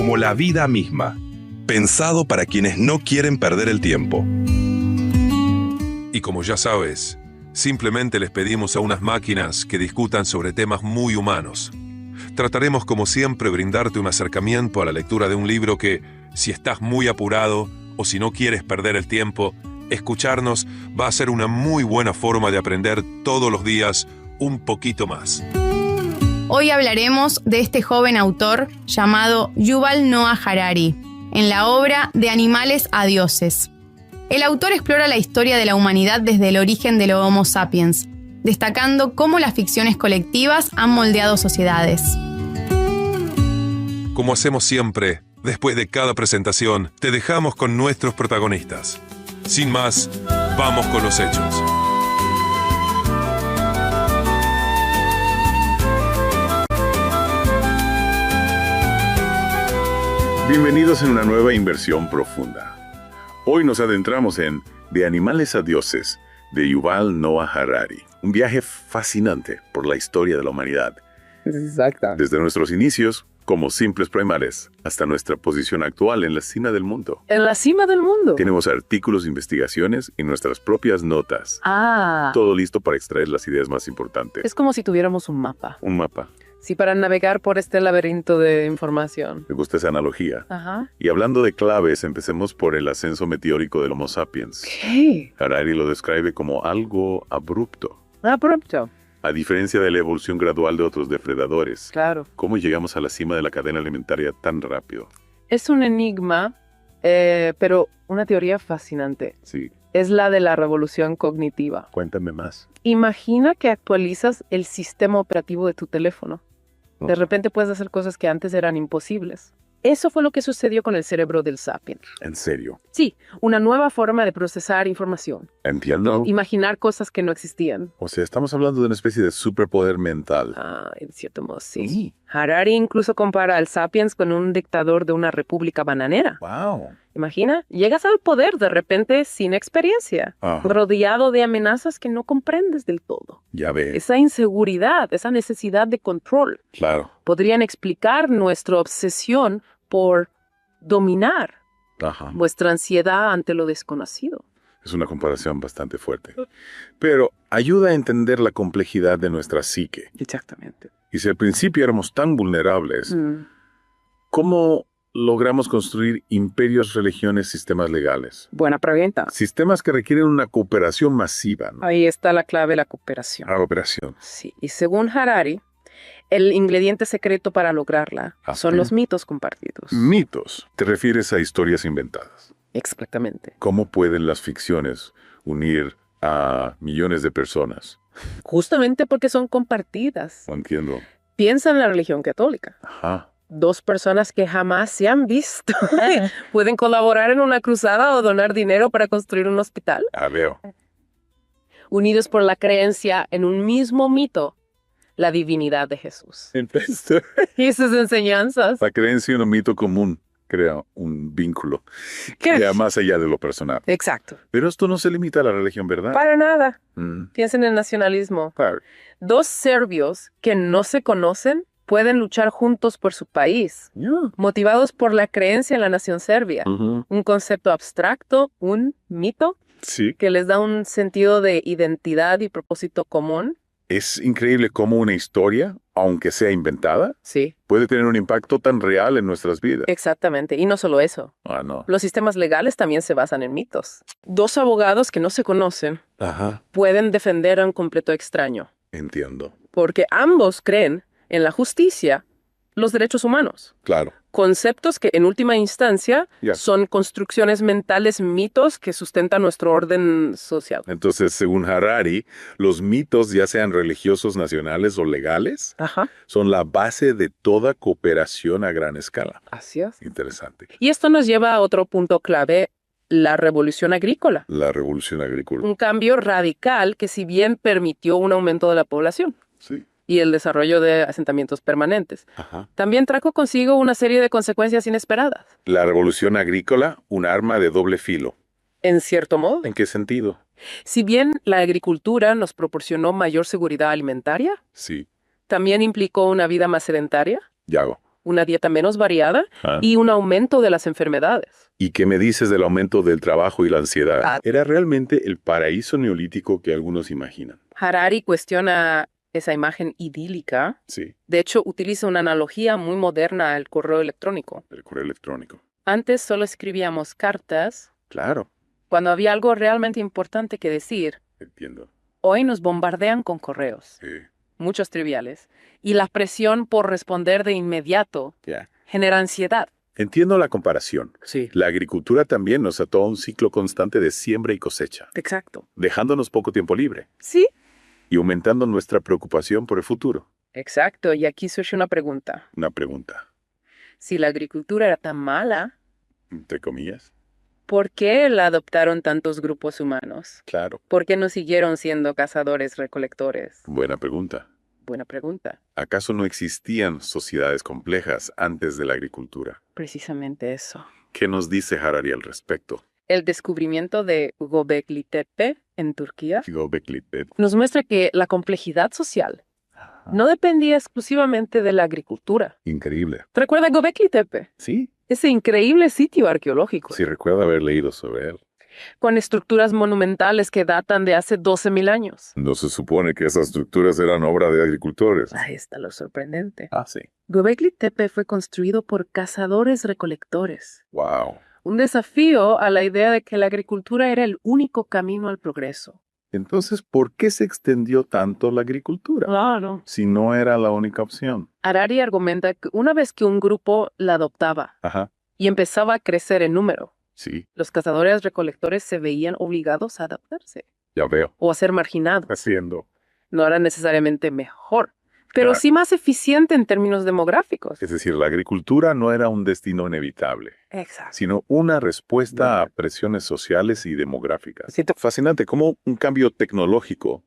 como la vida misma, pensado para quienes no quieren perder el tiempo. Y como ya sabes, simplemente les pedimos a unas máquinas que discutan sobre temas muy humanos. Trataremos como siempre brindarte un acercamiento a la lectura de un libro que, si estás muy apurado o si no quieres perder el tiempo, escucharnos va a ser una muy buena forma de aprender todos los días un poquito más. Hoy hablaremos de este joven autor llamado Yuval Noah Harari, en la obra De animales a dioses. El autor explora la historia de la humanidad desde el origen del Homo sapiens, destacando cómo las ficciones colectivas han moldeado sociedades. Como hacemos siempre, después de cada presentación, te dejamos con nuestros protagonistas. Sin más, vamos con los hechos. Bienvenidos en una nueva inversión profunda. Hoy nos adentramos en De animales a dioses, de Yuval Noah Harari. Un viaje fascinante por la historia de la humanidad. Exacto. Desde nuestros inicios, como simples primates, hasta nuestra posición actual en la cima del mundo. En la cima del mundo. Tenemos artículos, investigaciones y nuestras propias notas. Todo listo para extraer las ideas más importantes. Es como si tuviéramos un mapa. Un mapa. Sí, para navegar por este laberinto de información. Me gusta esa analogía. Ajá. Y hablando de claves, empecemos por el ascenso meteórico del Homo sapiens. ¿Qué? Harari lo describe como algo abrupto. Abrupto. A diferencia de la evolución gradual de otros depredadores. Claro. ¿Cómo llegamos a la cima de la cadena alimentaria tan rápido? Es un enigma, pero una teoría fascinante. Sí. Es la de la revolución cognitiva. Cuéntame más. Imagina que actualizas el sistema operativo de tu teléfono. De repente puedes hacer cosas que antes eran imposibles. Eso fue lo que sucedió con el cerebro del sapiens. ¿En serio? Sí, una nueva forma de procesar información. Entiendo. Imaginar cosas que no existían. O sea, estamos hablando de una especie de superpoder mental. En cierto modo, sí. Harari incluso compara al sapiens con un dictador de una república bananera. ¡Wow! Imagina, llegas al poder de repente sin experiencia, rodeado de amenazas que no comprendes del todo. Ya ves. Esa inseguridad, esa necesidad de control, Claro. podrían explicar nuestra obsesión por dominar, Ajá. vuestra ansiedad ante lo desconocido. Es una comparación bastante fuerte. Pero ayuda a entender la complejidad de nuestra psique. Exactamente. Y si al principio éramos tan vulnerables, ¿cómo logramos construir imperios, religiones, sistemas legales? Buena pregunta. Sistemas que requieren una cooperación masiva, ¿no? Ahí está la clave de la cooperación. La cooperación. Sí, y según Harari, el ingrediente secreto para lograrla son los mitos compartidos. Mitos. ¿Te refieres a historias inventadas? Exactamente. ¿Cómo pueden las ficciones unir a millones de personas? Justamente porque son compartidas. No entiendo. Piensa en la religión católica. Ajá. Dos personas que jamás se han visto pueden colaborar en una cruzada o donar dinero para construir un hospital. Veo. Unidos por la creencia en un mismo mito, la divinidad de Jesús. Y sus enseñanzas. La creencia en un mito común crea un vínculo que va más allá de lo personal. Exacto. Pero esto no se limita a la religión, ¿verdad? Para nada. Piensen en el nacionalismo. Claro. Dos serbios que no se conocen pueden luchar juntos por su país, motivados por la creencia en la nación serbia. Un concepto abstracto, un mito, Sí. que les da un sentido de identidad y propósito común. Es increíble cómo una historia, aunque sea inventada, Sí, puede tener un impacto tan real en nuestras vidas. exactamente. Y no solo eso. No. Los sistemas legales también se basan en mitos. Dos abogados que no se conocen Ajá. pueden defender a un completo extraño, Entiendo. porque ambos creen en la justicia, los derechos humanos. Claro. Conceptos que en última instancia son construcciones mentales, mitos que sustentan nuestro orden social. Entonces, según Harari, los mitos, ya sean religiosos, nacionales o legales, son la base de toda cooperación a gran escala. Así es. Interesante. Y esto nos lleva a otro punto clave, la revolución agrícola. La revolución agrícola. Un cambio radical que si bien permitió un aumento de la población. Sí. Y el desarrollo de asentamientos permanentes. También trajo consigo una serie de consecuencias inesperadas. La revolución agrícola, un arma de doble filo. En cierto modo. ¿En qué sentido? Si bien la agricultura nos proporcionó mayor seguridad alimentaria, Sí. también implicó una vida más sedentaria, una dieta menos variada y un aumento de las enfermedades. ¿Y qué me dices del aumento del trabajo y la ansiedad? Era realmente el paraíso neolítico que algunos imaginan. Harari cuestiona esa imagen idílica. Sí, De hecho, utiliza una analogía muy moderna al correo electrónico. el correo electrónico. Antes solo escribíamos cartas Claro, cuando había algo realmente importante que decir. entiendo. Hoy nos bombardean con correos, Sí, muchos triviales, y la presión por responder de inmediato ya. genera ansiedad. Entiendo la comparación. Sí, La agricultura también nos ató a un ciclo constante de siembra y cosecha, exacto. dejándonos poco tiempo libre Sí, y aumentando nuestra preocupación por el futuro. exacto. Y aquí surge una pregunta. Una pregunta, Si la agricultura era tan mala, entre comillas. ¿por qué la adoptaron tantos grupos humanos? Claro, ¿Por qué no siguieron siendo cazadores-recolectores? buena pregunta. Buena pregunta. ¿Acaso no existían sociedades complejas antes de la agricultura? Precisamente eso. ¿Qué nos dice Harari al respecto? El descubrimiento de Göbekli Tepe en Turquía Göbekli Tepe. nos muestra que la complejidad social no dependía exclusivamente de la agricultura. Increíble. ¿Te recuerdas Göbekli Tepe? Sí, Ese increíble sitio arqueológico, sí recuerdo haber leído sobre él. con estructuras monumentales que datan de hace 12.000 años. No se supone que esas estructuras eran obra de agricultores. Ahí está lo sorprendente. Ah, sí. Göbekli Tepe fue construido por cazadores-recolectores. Wow. Un desafío a la idea de que la agricultura era el único camino al progreso. Entonces, ¿por qué se extendió tanto la agricultura? Claro. Si no era la única opción. Harari argumenta que una vez que un grupo la adoptaba Ajá. y empezaba a crecer en número, Sí, los cazadores-recolectores se veían obligados a adaptarse ya veo. o a ser marginados. Haciendo. No era necesariamente mejor, pero Claro. sí más eficiente en términos demográficos. Es decir, la agricultura no era un destino inevitable, Exacto. sino una respuesta a Bueno. presiones sociales y demográficas. Siento- Fascinante cómo un cambio tecnológico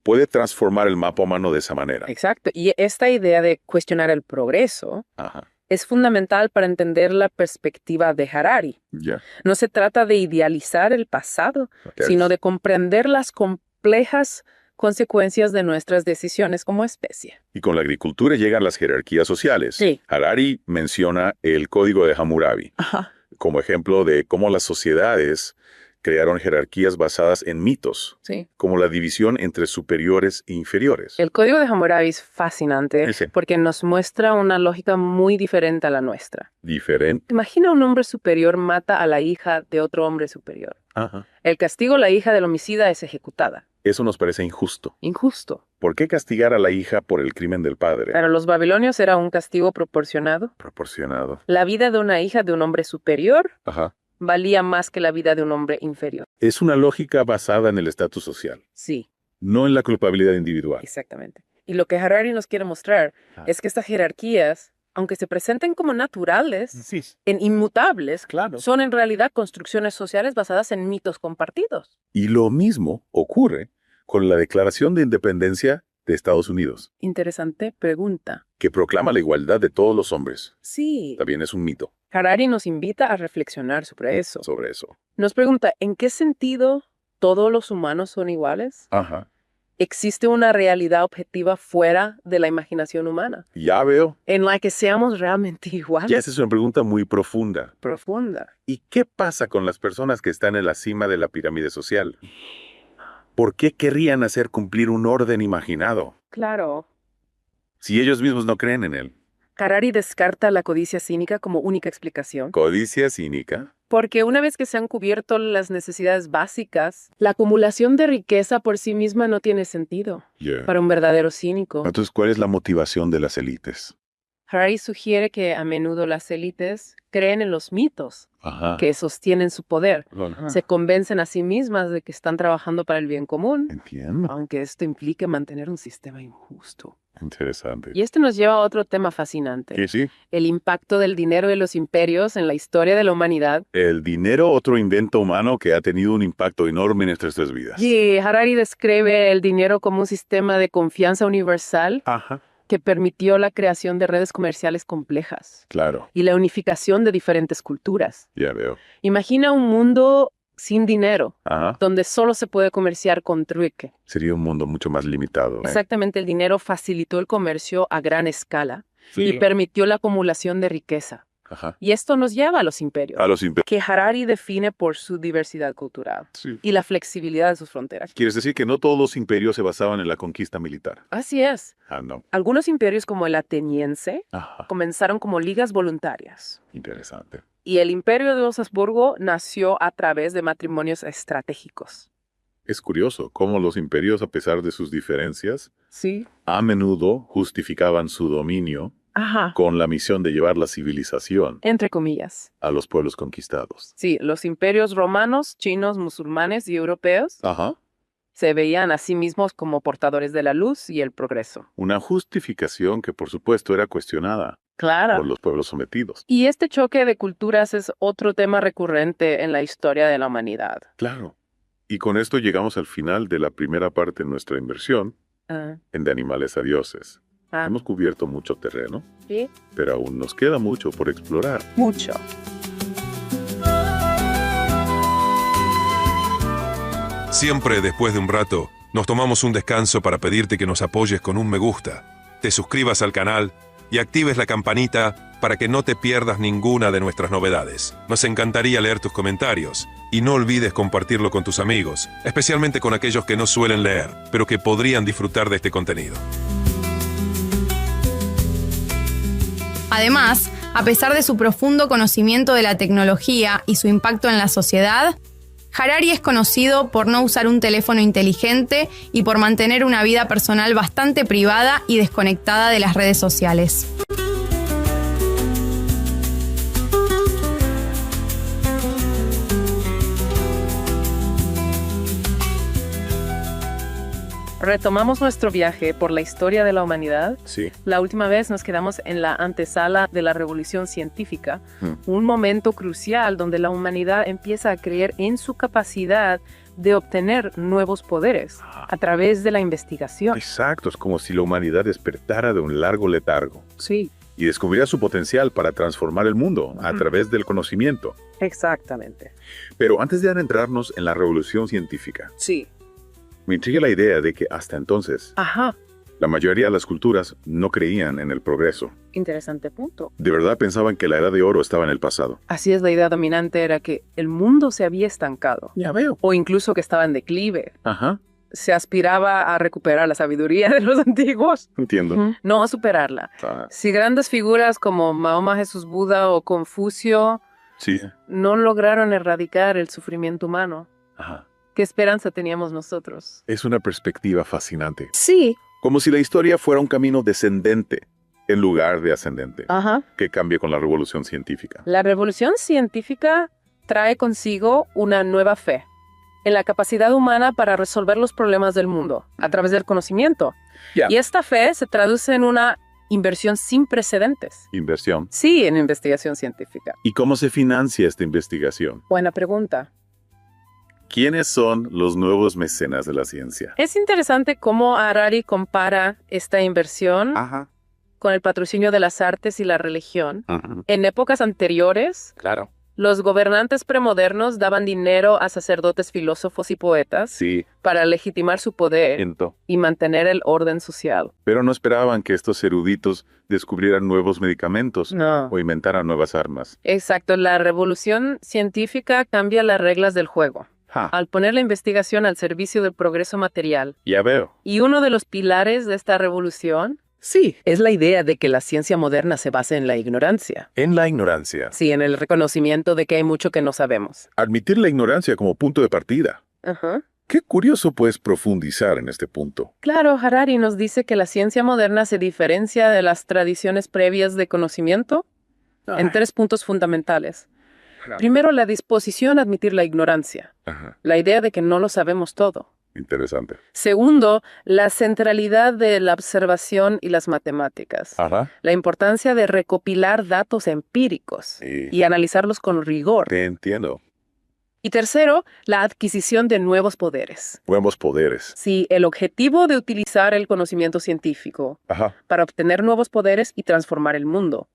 puede transformar el mapa humano de esa manera. Exacto. Y esta idea de cuestionar el progreso Ajá. es fundamental para entender la perspectiva de Harari. Ya. No se trata de idealizar el pasado, Ok. sino de comprender las complejas consecuencias de nuestras decisiones como especie. Y con la agricultura llegan las jerarquías sociales. Sí. Harari menciona el Código de Hammurabi Ajá. como ejemplo de cómo las sociedades crearon jerarquías basadas en mitos, Sí. como la división entre superiores e inferiores. El código de Hammurabi es fascinante Ese. porque nos muestra una lógica muy diferente a la nuestra. Diferente. Imagina un hombre superior mata a la hija de otro hombre superior. Ajá. El castigo a la hija del homicida es ejecutada. Eso nos parece injusto. Injusto. ¿Por qué castigar a la hija por el crimen del padre? Para los babilonios era un castigo proporcionado. Proporcionado. La vida de una hija de un hombre superior Ajá. valía más que la vida de un hombre inferior. Es una lógica basada en el estatus social, Sí, no en la culpabilidad individual. exactamente. Y lo que Harari nos quiere mostrar es que estas jerarquías, aunque se presenten como naturales, Sí, en inmutables, claro. son en realidad construcciones sociales basadas en mitos compartidos. Y lo mismo ocurre con la Declaración de Independencia de Estados Unidos, Interesante pregunta. que proclama la igualdad de todos los hombres. Sí. También es un mito Harari nos invita a reflexionar sobre eso. sobre eso. Nos pregunta, ¿en qué sentido todos los humanos son iguales? Ajá. ¿Existe una realidad objetiva fuera de la imaginación humana, Ya veo. en la que seamos realmente iguales? Ya esa es una pregunta muy profunda. Profunda. ¿Y qué pasa con las personas que están en la cima de la pirámide social? ¿Por qué querrían hacer cumplir un orden imaginado Claro. si ellos mismos no creen en él? Harari descarta la codicia cínica como única explicación, Codicia cínica. porque una vez que se han cubierto las necesidades básicas, la acumulación de riqueza por sí misma no tiene sentido para un verdadero cínico. Entonces, ¿cuál es la motivación de las élites? Harari sugiere que a menudo las élites creen en los mitos Ajá. que sostienen su poder. Ajá. Se convencen a sí mismas de que están trabajando para el bien común, Entiendo. aunque esto implique mantener un sistema injusto. Interesante. Y esto nos lleva a otro tema fascinante, Sí, sí. el impacto del dinero y los imperios en la historia de la humanidad. El dinero, otro invento humano que ha tenido un impacto enorme en nuestras vidas. Y Harari describe el dinero como un sistema de confianza universal Ajá. que permitió la creación de redes comerciales complejas Claro. y la unificación de diferentes culturas. Ya veo. Imagina un mundo sin dinero, Ajá. donde solo se puede comerciar con trueque. Sería un mundo mucho más limitado. Exactamente, el dinero facilitó el comercio a gran escala Sí. y permitió la acumulación de riqueza. Ajá. Y esto nos lleva a los imperios, A los imperios. que Harari define por su diversidad cultural Sí. y la flexibilidad de sus fronteras. ¿Quieres decir que no todos los imperios se basaban en la conquista militar? Así es. Ah, no. Algunos imperios, como el ateniense, Ajá. comenzaron como ligas voluntarias. Interesante. Y el imperio de los Habsburgo nació a través de matrimonios estratégicos. Es curioso cómo los imperios, a pesar de sus diferencias, Sí. a menudo justificaban su dominio Ajá. con la misión de llevar la civilización Entre comillas. a los pueblos conquistados. Sí, los imperios romanos, chinos, musulmanes y europeos Ajá. se veían a sí mismos como portadores de la luz y el progreso. Una justificación que, por supuesto, era cuestionada Claro. por los pueblos sometidos. Y este choque de culturas es otro tema recurrente en la historia de la humanidad. Claro. Y con esto llegamos al final de la primera parte de nuestra inversión Ah, en De Animales a Dioses. ah, Hemos cubierto mucho terreno, sí, pero aún nos queda mucho por explorar. mucho. Siempre después de un rato, nos tomamos un descanso para pedirte que nos apoyes con un me gusta, te suscribas al canal y actives la campanita para que no te pierdas ninguna de nuestras novedades. Nos encantaría leer tus comentarios y no olvides compartirlo con tus amigos, especialmente con aquellos que no suelen leer, pero que podrían disfrutar de este contenido. Además, a pesar de su profundo conocimiento de la tecnología y su impacto en la sociedad, Harari es conocido por no usar un teléfono inteligente y por mantener una vida personal bastante privada y desconectada de las redes sociales. Retomamos nuestro viaje por la historia de la humanidad. Sí. La última vez nos quedamos en la antesala de la revolución científica, un momento crucial donde la humanidad empieza a creer en su capacidad de obtener nuevos poderes a través de la investigación. Exacto, es como si la humanidad despertara de un largo letargo Sí, y descubriera su potencial para transformar el mundo a través del conocimiento. exactamente. Pero antes de adentrarnos en la revolución científica, Sí. me intriga la idea de que hasta entonces Ajá, la mayoría de las culturas no creían en el progreso. interesante punto. De verdad pensaban que la edad de oro estaba en el pasado. Así es, la idea dominante era que el mundo se había estancado, Ya veo. o incluso que estaba en declive. Ajá, Se aspiraba a recuperar la sabiduría de los antiguos, entiendo. no a superarla. Ah, Si grandes figuras como Mahoma, Jesús, Buda o Confucio sí. no lograron erradicar el sufrimiento humano, Ajá. ¿qué esperanza teníamos nosotros? Es una perspectiva fascinante. Sí. Como si la historia fuera un camino descendente en lugar de ascendente, Ajá. que cambia con la revolución científica. La revolución científica trae consigo una nueva fe en la capacidad humana para resolver los problemas del mundo a través del conocimiento. Ya. Y esta fe se traduce en una inversión sin precedentes. Inversión. Sí, en investigación científica. ¿Y cómo se financia esta investigación? Buena pregunta. ¿Quiénes son los nuevos mecenas de la ciencia? Es interesante cómo Harari compara esta inversión Ajá. con el patrocinio de las artes y la religión. Ajá. En épocas anteriores, Claro. los gobernantes premodernos daban dinero a sacerdotes, filósofos y poetas Sí, para legitimar su poder ento. y mantener el orden social. Pero no esperaban que estos eruditos descubrieran nuevos medicamentos No. o inventaran nuevas armas. Exacto, la revolución científica cambia las reglas del juego Ja, al poner la investigación al servicio del progreso material. ya veo. Y uno de los pilares de esta revolución, sí, es la idea de que la ciencia moderna se basa en la ignorancia. En la ignorancia. Sí, en el reconocimiento de que hay mucho que no sabemos. Admitir la ignorancia como punto de partida. Ajá. Qué curioso puedes profundizar en este punto. Claro, Harari nos dice que la ciencia moderna se diferencia de las tradiciones previas de conocimiento en 3 puntos fundamentales. Primero, la disposición a admitir la ignorancia, Ajá, la idea de que no lo sabemos todo. interesante. Segundo, la centralidad de la observación y las matemáticas, Ajá. la importancia de recopilar datos empíricos Sí. y analizarlos con rigor. Te entiendo. Y tercero, la adquisición de nuevos poderes. Nuevos poderes. Sí, el objetivo de utilizar el conocimiento científico Ajá. para obtener nuevos poderes y transformar el mundo.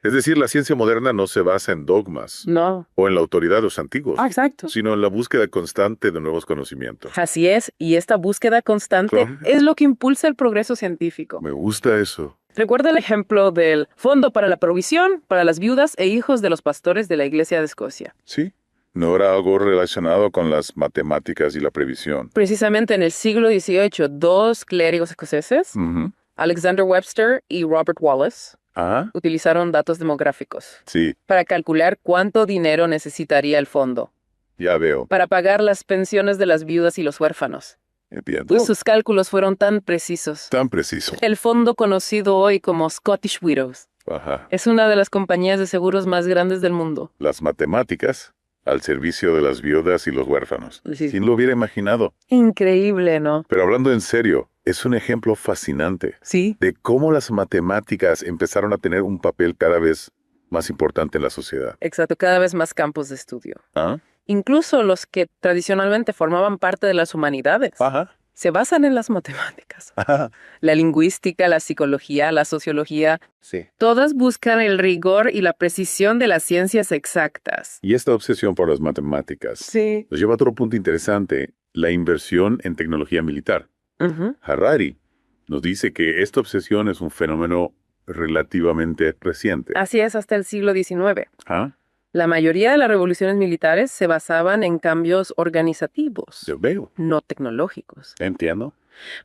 Es decir, la ciencia moderna no se basa en dogmas No. o en la autoridad de los antiguos, Exacto. sino en la búsqueda constante de nuevos conocimientos. Así es, y esta búsqueda constante Claro. es lo que impulsa el progreso científico. Me gusta eso. Recuerda el ejemplo del Fondo para la Provisión para las viudas e hijos de los pastores de la Iglesia de Escocia. Sí. No era algo relacionado con las matemáticas y la previsión. Precisamente en el siglo XVIII, dos clérigos escoceses, Ujú. Alexander Webster y Robert Wallace, Ah, utilizaron datos demográficos sí, para calcular cuánto dinero necesitaría el fondo ya veo. para pagar las pensiones de las viudas y los huérfanos. Entiendo. Sus cálculos fueron tan precisos. Tan preciso. El fondo conocido hoy como Scottish Widows Ajá. es una de las compañías de seguros más grandes del mundo. Las matemáticas al servicio de las viudas y los huérfanos. Sí. ¿Quién lo hubiera imaginado? Increíble, ¿no? Pero hablando en serio, es un ejemplo fascinante Sí. de cómo las matemáticas empezaron a tener un papel cada vez más importante en la sociedad. Exacto, cada vez más campos de estudio. ¿Ah? Incluso los que tradicionalmente formaban parte de las humanidades Ajá. se basan en las matemáticas. Ajá. La lingüística, la psicología, la sociología, Sí. todas buscan el rigor y la precisión de las ciencias exactas. Y esta obsesión por las matemáticas Sí. nos lleva a otro punto interesante, la inversión en tecnología militar. Ujú. Harari nos dice que esta obsesión es un fenómeno relativamente reciente. Así es hasta el siglo XIX. ¿Ah? La mayoría de las revoluciones militares se basaban en cambios organizativos, Yo veo. no tecnológicos. Entiendo.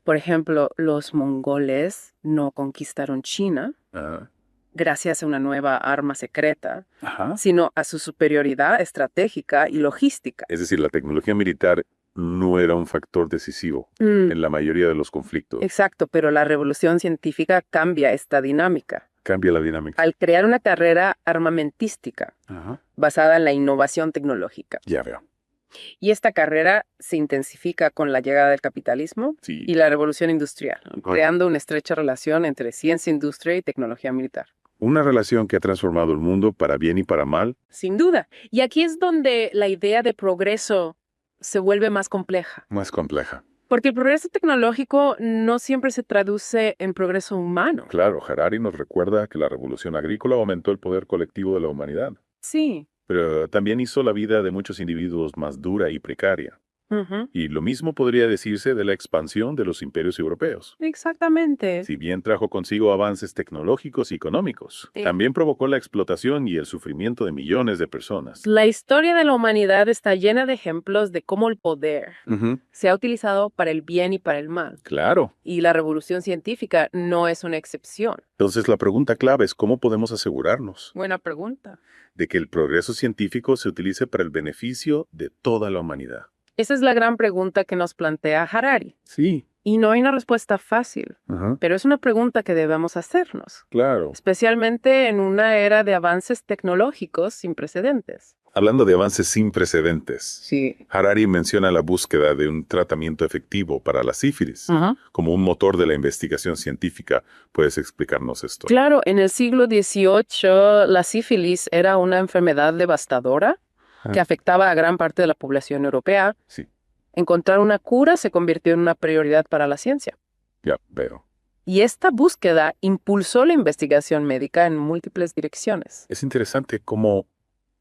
Por ejemplo, los mongoles no conquistaron China Ah. gracias a una nueva arma secreta, Ajá. sino a su superioridad estratégica y logística. Es decir, la tecnología militar no era un factor decisivo en la mayoría de los conflictos. Exacto, pero la revolución científica cambia esta dinámica. Cambia la dinámica. Al crear una carrera armamentística Ajá. basada en la innovación tecnológica. Ya veo. Y esta carrera se intensifica con la llegada del capitalismo Sí. y la revolución industrial, Correcto. creando una estrecha relación entre ciencia, industria y tecnología militar. Una relación que ha transformado el mundo para bien y para mal. Sin duda. Y aquí es donde la idea de progreso se vuelve más compleja. Más compleja. Porque el progreso tecnológico no siempre se traduce en progreso humano. Claro, Harari nos recuerda que la revolución agrícola aumentó el poder colectivo de la humanidad, Sí. pero también hizo la vida de muchos individuos más dura y precaria. Ujú. Y lo mismo podría decirse de la expansión de los imperios europeos. Exactamente. Si bien trajo consigo avances tecnológicos y económicos, Sí. también provocó la explotación y el sufrimiento de millones de personas. La historia de la humanidad está llena de ejemplos de cómo el poder Ujú. se ha utilizado para el bien y para el mal. Claro. Y la revolución científica no es una excepción. Entonces la pregunta clave es cómo podemos asegurarnos Buena pregunta. de que el progreso científico se utilice para el beneficio de toda la humanidad. Esa es la gran pregunta que nos plantea Harari. Sí. Y no hay una respuesta fácil, Ajá. pero es una pregunta que debemos hacernos, Claro. especialmente en una era de avances tecnológicos sin precedentes. Hablando de avances sin precedentes, Sí. Harari menciona la búsqueda de un tratamiento efectivo para la sífilis como un motor de la investigación científica. ¿Puedes explicarnos esto? Claro, en el siglo XVIII la sífilis era una enfermedad devastadora que afectaba a gran parte de la población europea. Sí, Encontrar una cura se convirtió en una prioridad para la ciencia. ya veo. Y esta búsqueda impulsó la investigación médica en múltiples direcciones. Es interesante cómo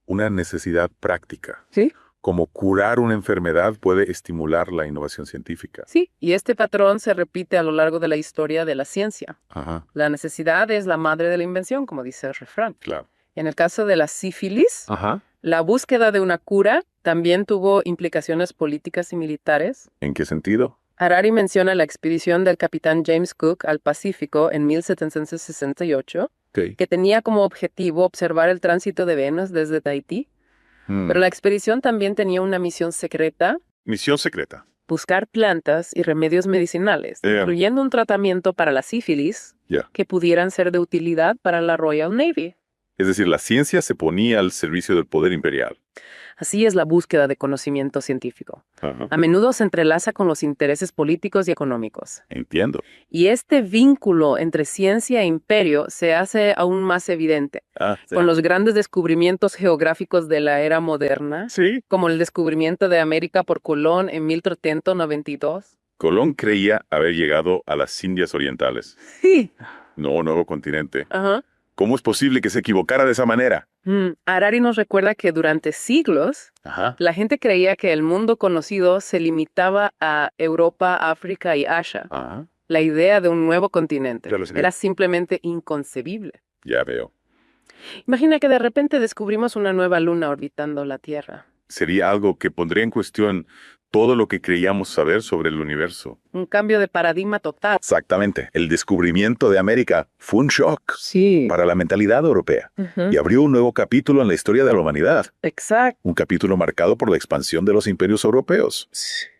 una necesidad práctica, Sí. como curar una enfermedad, puede estimular la innovación científica. Sí, y este patrón se repite a lo largo de la historia de la ciencia. Ajá, La necesidad es la madre de la invención, como dice el refrán. claro. En el caso de la sífilis, Ajá. la búsqueda de una cura también tuvo implicaciones políticas y militares. ¿En qué sentido? Harari menciona la expedición del capitán James Cook al Pacífico en 1768, Ok. que tenía como objetivo observar el tránsito de Venus desde Tahití. Pero la expedición también tenía una misión secreta: Misión secreta. buscar plantas y remedios medicinales, incluyendo un tratamiento para la sífilis, Ya. que pudieran ser de utilidad para la Royal Navy. Es decir, la ciencia se ponía al servicio del poder imperial. Así es la búsqueda de conocimiento científico. Ajá. A menudo se entrelaza con los intereses políticos y económicos. Entiendo. Y este vínculo entre ciencia e imperio se hace aún más evidente con los grandes descubrimientos geográficos de la era moderna, Sí. como el descubrimiento de América por Colón en 1392. Colón creía haber llegado a las Indias Orientales. Sí. No, nuevo continente. Ajá. ¿Cómo es posible que se equivocara de esa manera? Harari nos recuerda que durante siglos Ajá. la gente creía que el mundo conocido se limitaba a Europa, África y Asia. Ajá. La idea de un nuevo continente Claro, señor. era simplemente inconcebible. Ya veo. Imagina que de repente descubrimos una nueva luna orbitando la Tierra. Sería algo que pondría en cuestión todo lo que creíamos saber sobre el universo. Un cambio de paradigma total. Exactamente. El descubrimiento de América fue un shock Sí. para la mentalidad europea Ujú. y abrió un nuevo capítulo en la historia de la humanidad. Exacto. Un capítulo marcado por la expansión de los imperios europeos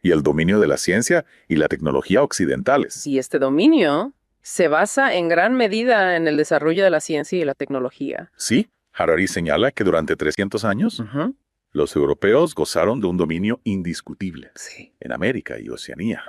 y el dominio de la ciencia y la tecnología occidentales. Y este dominio se basa en gran medida en el desarrollo de la ciencia y la tecnología. Sí, Harari señala que durante 300 años los europeos gozaron de un dominio indiscutible Sí. en América y Oceanía,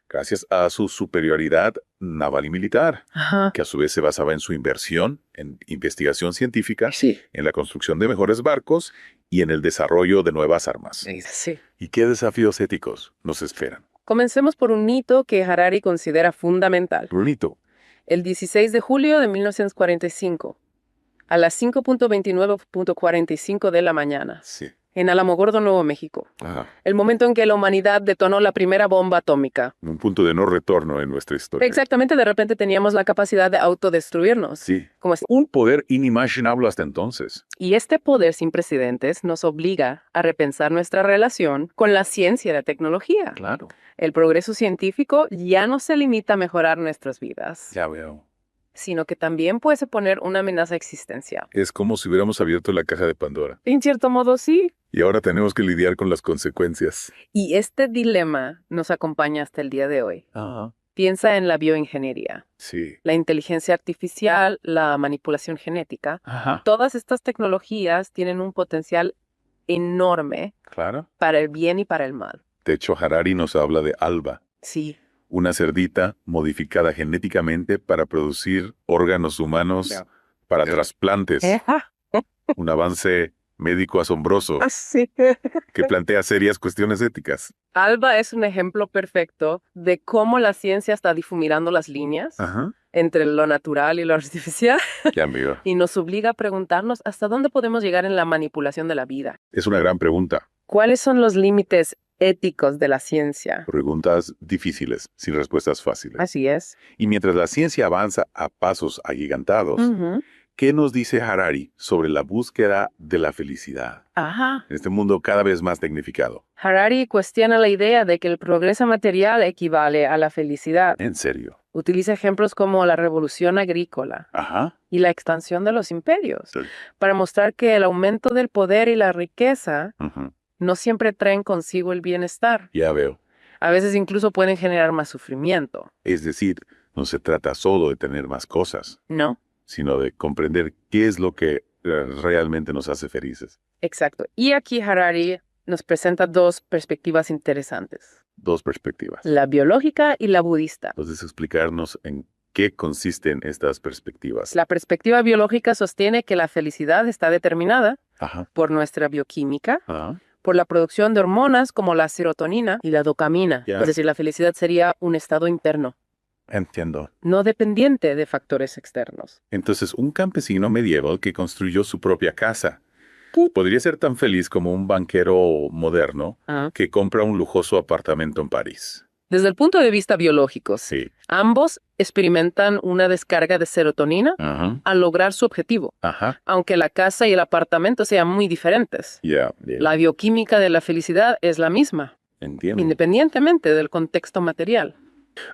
gracias a su superioridad naval y militar, Ajá. que a su vez se basaba en su inversión en investigación científica, Sí. en la construcción de mejores barcos y en el desarrollo de nuevas armas. Sí. ¿Y qué desafíos éticos nos esperan? Comencemos por un hito que Harari considera fundamental. Brunito. El 16 de julio de 1945, a las 5:29:45 de la mañana, Sí. en Alamogordo, Nuevo México. Ajá. El momento en que la humanidad detonó la primera bomba atómica. Un punto de no retorno en nuestra historia. Exactamente, de repente teníamos la capacidad de autodestruirnos. Sí. Como es- Un poder inimaginable hasta entonces. Y este poder sin precedentes nos obliga a repensar nuestra relación con la ciencia y la tecnología. Claro. El progreso científico ya no se limita a mejorar nuestras vidas, Ya veo. sino que también puede suponer una amenaza existencial. Es como si hubiéramos abierto la caja de Pandora. En cierto modo, sí. Y ahora tenemos que lidiar con las consecuencias. Y este dilema nos acompaña hasta el día de hoy. Ajá. Piensa en la bioingeniería, Sí. la inteligencia artificial, la manipulación genética. Ajá. Todas estas tecnologías tienen un potencial enorme Claro. para el bien y para el mal. De hecho, Harari nos habla de Alba, Sí. una cerdita modificada genéticamente para producir órganos humanos para trasplantes. Un avance médico asombroso Sí. que plantea serias cuestiones éticas. Alba es un ejemplo perfecto de cómo la ciencia está difuminando las líneas Ajá. entre lo natural y lo artificial Ya, amigo. y nos obliga a preguntarnos hasta dónde podemos llegar en la manipulación de la vida. Es una gran pregunta. ¿Cuáles son los límites éticos de la ciencia? Preguntas difíciles, sin respuestas fáciles. Así es. Y mientras la ciencia avanza a pasos agigantados, Ujú. ¿qué nos dice Harari sobre la búsqueda de la felicidad Ajá. en este mundo cada vez más tecnificado? Harari cuestiona la idea de que el progreso material equivale a la felicidad. En serio. Utiliza ejemplos como la revolución agrícola Ajá. y la expansión de los imperios Sí. para mostrar que el aumento del poder y la riqueza Ujú. no siempre traen consigo el bienestar. Ya veo. A veces incluso pueden generar más sufrimiento, Es decir, no se trata solo de tener más cosas, ¿no? sino de comprender qué es lo que realmente nos hace felices. Exacto. Y aquí Harari nos presenta dos perspectivas interesantes, Dos perspectivas. la biológica y la budista. Entonces, explicarnos en qué consisten estas perspectivas. La perspectiva biológica sostiene que la felicidad está determinada Ajá. por nuestra bioquímica, Ajá. por la producción de hormonas como la serotonina y la dopamina. Ya. Es decir, la felicidad sería un estado interno, Entiendo. no dependiente de factores externos. Entonces, un campesino medieval que construyó su propia casa podría ser tan feliz como un banquero moderno que compra un lujoso apartamento en París. Desde el punto de vista biológico, Sí. ambos experimentan una descarga de serotonina Ajá. al lograr su objetivo, Ajá. aunque la casa y el apartamento sean muy diferentes. Ya. La bioquímica de la felicidad es la misma, Entiendo. independientemente del contexto material.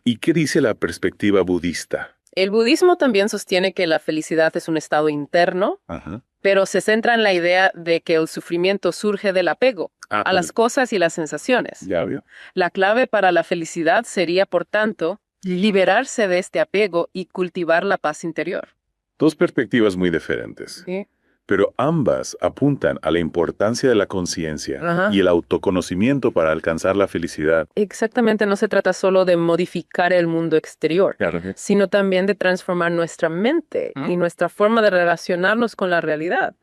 ¿Y qué dice la perspectiva budista? El budismo también sostiene que la felicidad es un estado interno, Ajá. pero se centra en la idea de que el sufrimiento surge del apego a las cosas y las sensaciones. Ya veo. La clave para la felicidad sería, por tanto, liberarse de este apego y cultivar la paz interior. Dos perspectivas muy diferentes, ¿Sí? pero ambas apuntan a la importancia de la conciencia Ajá. y el autoconocimiento para alcanzar la felicidad. Exactamente, no se trata solo de modificar el mundo exterior, Claro. sino también de transformar nuestra mente y nuestra forma de relacionarnos con la realidad.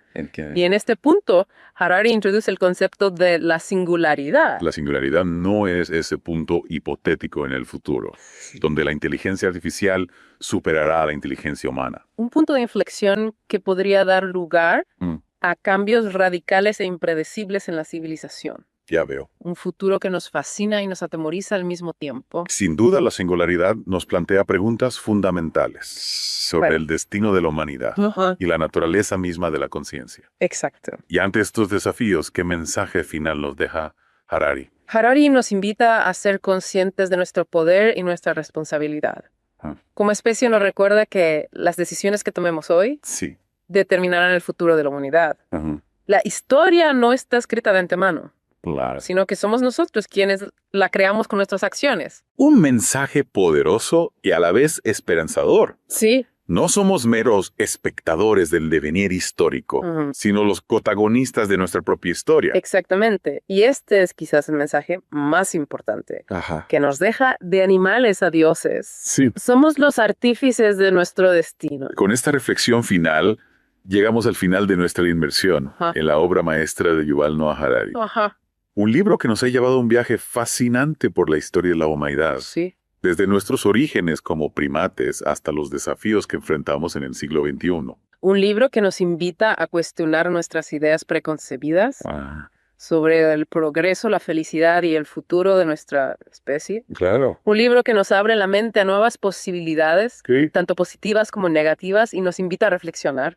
Y en este punto, Harari introduce el concepto de la singularidad. La singularidad no es ese punto hipotético en el futuro, donde la inteligencia artificial superará a la inteligencia humana. Un punto de inflexión que podría dar lugar a cambios radicales e impredecibles en la civilización. Ya veo. Un futuro que nos fascina y nos atemoriza al mismo tiempo. Sin duda, la singularidad nos plantea preguntas fundamentales sobre el destino de la humanidad y la naturaleza misma de la conciencia. Exacto. Y ante estos desafíos, ¿qué mensaje final nos deja Harari? Harari nos invita a ser conscientes de nuestro poder y nuestra responsabilidad. Como especie nos recuerda que las decisiones que tomemos hoy determinarán el futuro de la humanidad. La historia no está escrita de antemano. Claro. Sino que somos nosotros quienes la creamos con nuestras acciones. Un mensaje poderoso y a la vez esperanzador. Sí. No somos meros espectadores del devenir histórico, sino los protagonistas de nuestra propia historia. Exactamente. Y este es quizás el mensaje más importante, que nos deja de animales a dioses. Sí. Somos los artífices de nuestro destino. Con esta reflexión final, llegamos al final de nuestra inmersión en la obra maestra de Yuval Noah Harari. Un libro que nos ha llevado a un viaje fascinante por la historia de la humanidad. Sí. Desde nuestros orígenes como primates hasta los desafíos que enfrentamos en el siglo XXI. Un libro que nos invita a cuestionar nuestras ideas preconcebidas sobre el progreso, la felicidad y el futuro de nuestra especie. Claro. Un libro que nos abre la mente a nuevas posibilidades, tanto positivas como negativas, y nos invita a reflexionar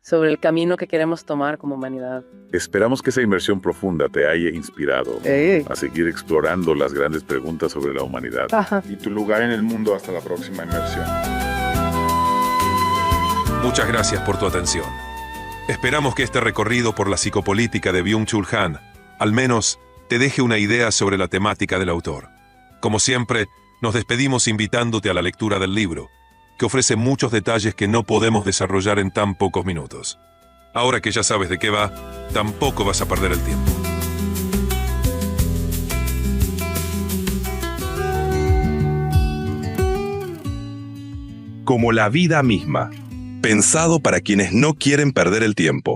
sobre el camino que queremos tomar como humanidad. Esperamos que esa inmersión profunda te haya inspirado a seguir explorando las grandes preguntas sobre la humanidad y tu lugar en el mundo hasta la próxima inmersión. Muchas gracias por tu atención. Esperamos que este recorrido por la psicopolítica de Byung-Chul Han al menos te deje una idea sobre la temática del autor. Como siempre, nos despedimos invitándote a la lectura del libro, que ofrece muchos detalles que no podemos desarrollar en tan pocos minutos. Ahora que ya sabes de qué va, tampoco vas a perder el tiempo. Como la vida misma, pensado para quienes no quieren perder el tiempo.